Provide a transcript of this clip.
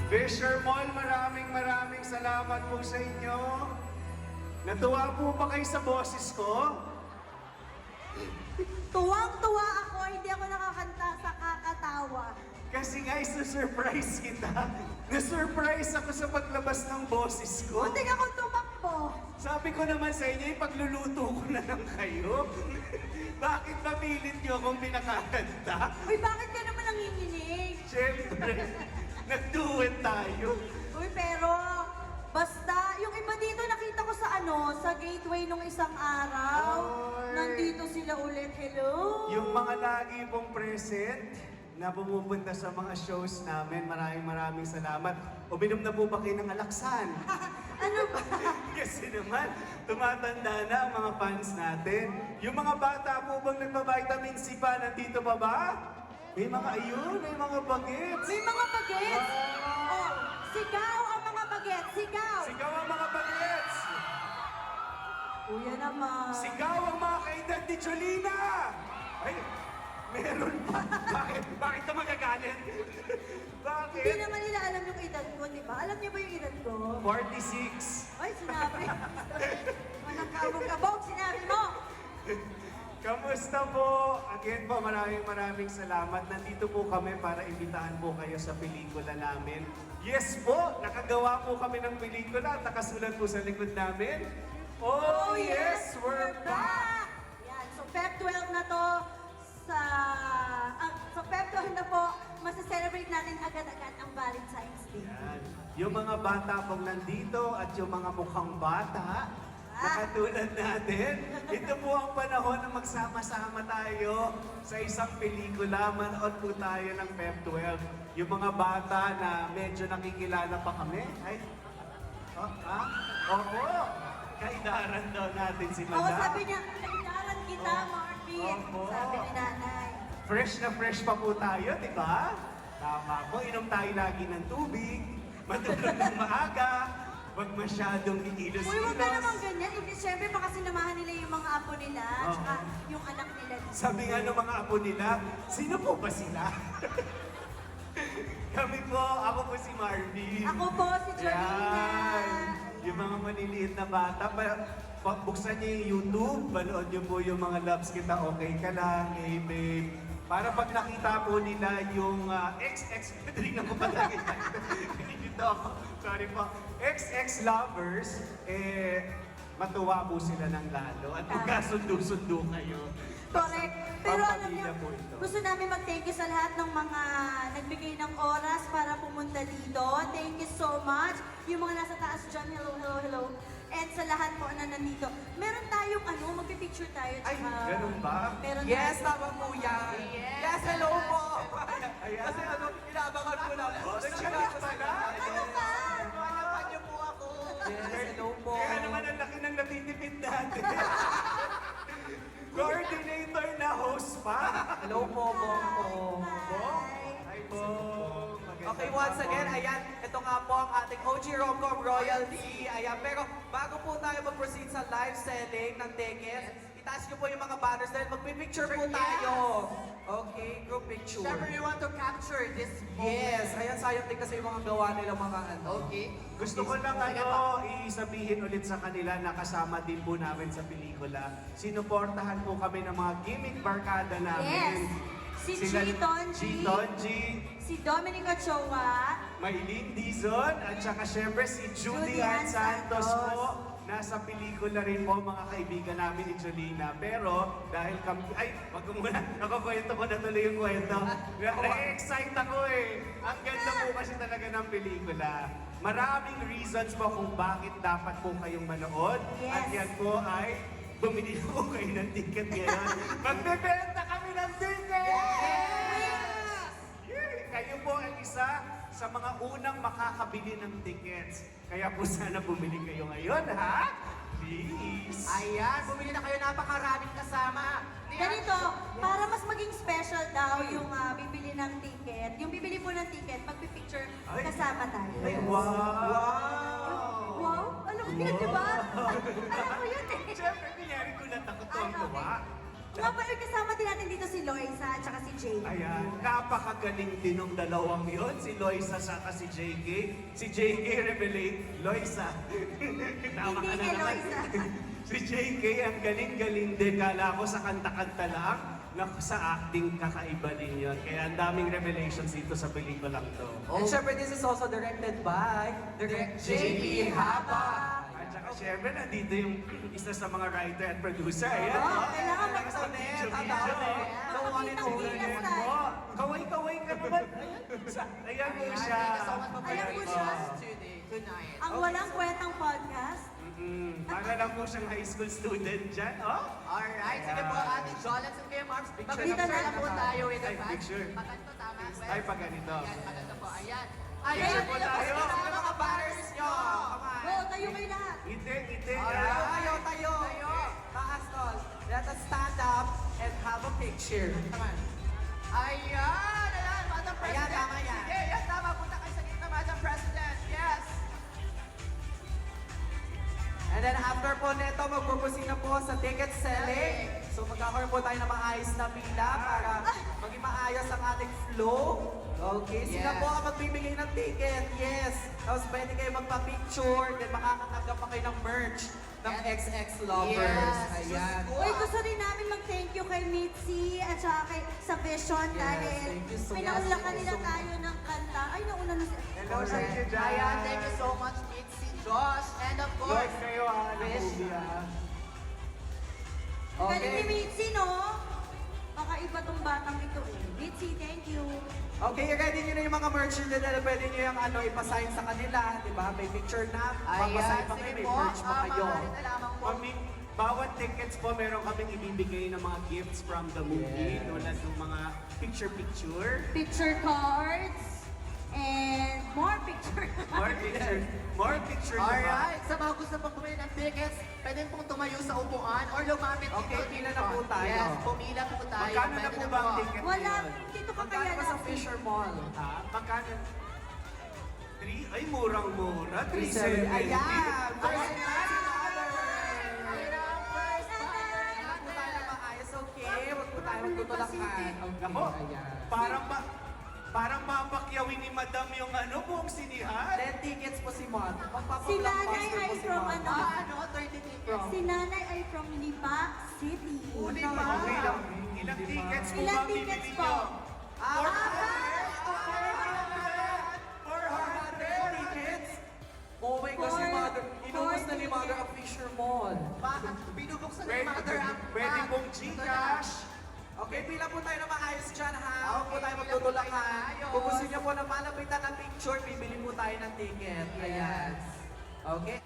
Fisher Mall, maraming salamat po sa inyo. Natuwa po ba kayo sa boses ko? Tuwang-tuwa ako, hindi ako nakakanta sa kakatawa. Kasi nga, surprise kita. Na-surprise ako sa paglabas ng boses ko. Muntik ako tumakbo. Sabi ko naman sa inyo, ipagluluto ko na lang kayo. Bakit mapilit niyo akong pinakakanta? Uy, bakit ka naman nanginginig? Siyempre, nag-duet tayo. Uy, pero basta, yung iba dito nakita ko sa gateway nung isang araw. Oy. Nandito sila ulit. Hello? Yung mga lagi pong present na pumupunta sa mga shows namin, maraming salamat. Uminom na po ba kayo ng alaksan? Ano ba? Kasi naman, tumatanda na ang mga fans natin. Yung mga bata po bang nagpa-vitamin C pa, nandito pa ba? May mga may mga bagets. May mga bagets. Wow. Oh, sigaw ang mga bagets. Sigaw. Sigaw ang mga bagets! Kuya naman. Sigaw ang mga kaedad ni Jolina! Ay, meron pa. Bakit ka magagalit? Bakit? Hindi naman nila alam yung edad ko, di ba? Alam niyo ba yung edad ko? 46. Ay, sinabi. Manang kabog-kabog, sinabi mo. Kamusta po? Again po, maraming salamat. Nandito po kami para imbitahan po kayo sa pelikula namin. Yes po, nakagawa po kami ng pelikula at nakasulat po sa likod namin. Oh yes, we're back! Yan, so Feb 12 na to so Feb 12 na po, masaselebrate natin agad-agad ang Valentine's Day. Yan. Yung mga bata pong nandito at yung mga mukhang bata, na katulad natin, ito po ang panahon na magsama-sama tayo sa isang pelikula. Manood po tayo ng Feb 12. Yung mga bata na medyo nakikilala pa kami. Ay, Oo, kaidaran daw natin si Oo, Madam. sabi niya, kailangan kita, Marvin. Opo. Sabi ni nanay. Fresh na fresh pa po tayo, di ba? Tama po, inom tayo lagi ng tubig, matulog ng maaga, wag masyadong ikilos-ilos. Uy, huwag ka naman ganyan. Siyempre, baka sinamahan nila yung mga apo nila, Oo. tsaka yung anak nila. Sabi nga ng mga apo nila, sino po ba sila? Kami po, ako po si Marvin. Ako po, si Jolina. Yan. Yung mga maliliit na bata, buksan niyo yung YouTube, manood niyo po yung mga loves kita, okay ka lang, hey babe. Para pag nakita po nila yung tingnan ko pa lagi. Dito ako, sorry po. XX lovers, matuwa po sila ng lalo at magkasundo-sundo kayo. Correct. Pero alam niyo, Pampamilya po ito. gusto namin mag-thank you sa lahat ng mga nagbigay ng oras para pumunta dito. Thank you so much. Yung mga nasa taas dyan, hello. And sa lahat po na nandito. Meron tayong magpipicture tayo. Ay, tsaka ganun ba? Meron Yes, tayo. tama po yan. Yes, hello po. Ayan. Kasi inaabangan po namin. Oh, siya pala. Ano ba? Hanapan niyo po ako. Yes, hello po. Kaya naman ang laki ng natitipid natin. Coordinator na host pa. Hello po, Bongo. Hi, Bong. Magandang Okay, once hapon. again, ayan, ito nga po ang ating OG Romcom Royalty. Ayan, pero bago po tayo mag-proceed sa live selling ng tickets, itaas niyo po yung mga banners dahil magpipicture po tayo. Okay, group picture. Siyempre, you want to capture this Yes, ayan, sayang din kasi yung mga gawa nila mga Okay. Gusto ko lang isabihin ulit sa kanila na kasama din po namin sa pelikula. Sinuportahan po kami ng mga gimmick barkada namin. Yes. Si G. Tonji. G. Tonji, Si Dominic Ochoa. Maylene Dizon, at saka syempre si Judy Judy Ann Ann Santos Santos. po. Nasa pelikula rin po mga kaibigan namin ni Jolina. Pero dahil kami... Ay, wag ko muna. Nakakwento ko na tuloy yung kwento. Na-excite ako eh. Ang ganda po kasi talaga ng pelikula. Maraming reasons po kung bakit dapat po kayong manood. Yes. At yan po ay bumili po kayo ng ticket ngayon. Magbebenta kami ng ticket! Yay! Kayo po ang isa sa mga unang makakabili ng tickets. Kaya po sana bumili kayo ngayon, ha? Please! Ayan, bumili na kayo, napakaraming kasama. Ganito, para mas maging special daw yung bibili ng ticket. Yung bibili po ng ticket, magpipicture Ay. kasama tayo. Ay, wow! Wow! Alam mo yun, di ba? Alam mo yun eh. Siyempre, kunyari ko na takot Ay, okay. tuwa. Nga ba, kasama din natin dito si Loisa at saka si Jay. Ayan, napakagaling din ng dalawang yon, si Loisa saka si JK. Si JK revelate, Loisa. Tama ka Hindi na kay naman. Loisa. Si JK ang galing-galing din. Kala ko sa kanta-kanta lang, naku, sa acting kakaiba din yun. Kaya ang daming revelations dito sa pelikulang to. And syempre, this is also directed by Direct JP Haba. At saka syempre, nandito yung isa sa mga writer at producer. Ayan. Oo, kailangan Video, Tama. video, eh. The one and only. Makapitang gilas Ayan mo. Kaway-kaway ka naman. Ayan mo siya. Ayan po siya. Tonight. Ang walang kwentang podcast. Para lang po siyang high school student dyan. Oh? Alright, sige po, Ate Jolens and Kuya Marks. Picture Mag-picture na na po tayo with the Ay, fans. picture. Paganto, tama? Ay, pag ganito. Ayan, paganto po. Ayan. Picture po tayo. Sino yung mga banners nyo? Come on. Go, tayo kayo lahat. Ite, ite. Tayo, tayo. Taas, tol. Let us stand up and have a picture. Come on. Ayan, ayan, Madam President. tama yan. Sige, yes, tama. Punta kayo sa gitna, Madam President. Yes. And then after po neto, magpupusin na po sa ticket selling. So magkakaroon po tayo ng maayos na pila para maging maayos ang ating flow. Okay, sila Yes. po ang magbibigay ng ticket. Yes. Tapos pwede kayo magpa-picture, then makakatanggap pa kayo ng merch ng Yes. XX Lovers. Yes. Ayan. Uy, gusto rin namin mag-thank you kay Mitzi at saka kay, sa Vision dahil thank you so much. pinaulakan nila tayo ng kanta. Ay, nauna na si... Hello sa inyo dyan. Ayan, thank you so much, Mitzi, Josh, and of course, Lord kayo ha, na Wish. movie ha. Ang galing ni Okay. Mitzi, no? Kakaiba tong batang ito eh. Mitzi, thank you. Okay, ready nyo na yung mga merch nyo na pwede nyo yung ipasign sa kanila. Di ba? May picture na. ayan, Papasign pa kayo, sige may po, merch pa kayo. maaari na lamang po. Bawat tickets po, meron kaming ibibigay ng mga gifts from the movie. Yes. Tulad ng mga picture-picture. Picture cards and more picture More picture. More picture. diba? Alright, sa mga gusto pong bumili ng tickets, pwede pong tumayo sa upuan or lumapit Okay, dito. pila na po tayo. Yes, pumila po tayo. Magkano na Pwede po ba ang ticket Wala, ngayon? dito ka Magkano kaya ba sa Fisher Mall? Ha? Magkano? 3? Ay, murang-mura. 370. 370. Ayan! Ayan na! Ayan ang first buyer. Huwag po tayo na maayos, okay? Huwag po tayo magtutulakan. Okay, Nako, ayan. parang mapakyawin ni Madam yung buong sinihan. 10 tickets po si Mon. Si Nanay ay from ano? Ano, 33 from? Si Nanay ay from Lipa City. Okay lang. Ilang tickets po Ilang ba tickets bibili po? nyo? 400 tickets? Oh my gosh, si Mother. Inubos na ni Mother ang Fisher Mall. Bakit binubuksan ni Pwede, Mother ang pwede pong Gcash. Okay, pila po tayo na maayos dyan, ha? Huwag po tayo magtutulakan. Kung gusto niyo po na malapitan ng picture, bibili po tayo ng ticket. Ayan. Okay.